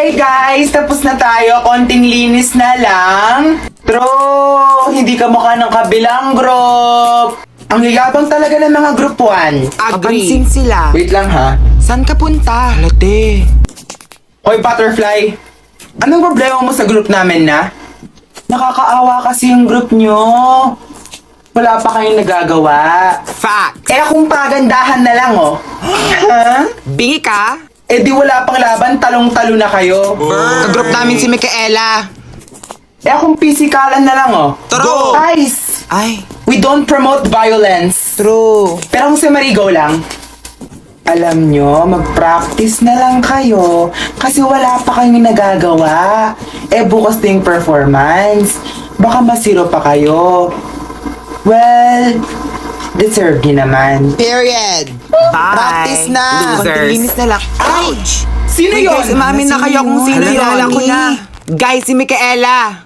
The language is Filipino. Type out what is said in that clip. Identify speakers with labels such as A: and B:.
A: Okay guys, tapos na tayo. Konting linis na lang. True, hindi ka mukha ng kabilang group. Ang yayabang talaga ng mga group 1.
B: Papansin sila.
A: Wait lang ha.
B: Saan ka punta? Late.
A: Hoy Butterfly, anong problema mo sa group namin na? Nakakaawa kasi yung group nyo. Wala pa kayong nagagawa.
B: Fact.
A: Eh akong pagandahan na lang oh. Ha?
B: Bingi ka?
A: Eh di wala pang laban, talong-talo na kayo.
B: Ka-group namin si Micaela.
A: Eh akong pisikalan na lang oh.
B: True.
A: Guys,
B: Ay,
A: we don't promote violence.
B: true.
A: Pero kung si Marigo lang, alam nyo, mag-practice na lang kayo kasi wala pa kayong nagagawa. Eh bukas na yung performance. Baka masiro pa kayo. Well, deserve nyo naman.
B: Period.
C: Bye.
B: Practice na.
C: Losers.
B: Konting linis na lang. Ouch!
A: Sino
B: Uy,
A: yun?
B: guys, umamin na kayo kung sino
C: Kilala
B: yun.
C: ko na.
B: Guys, si Micaela.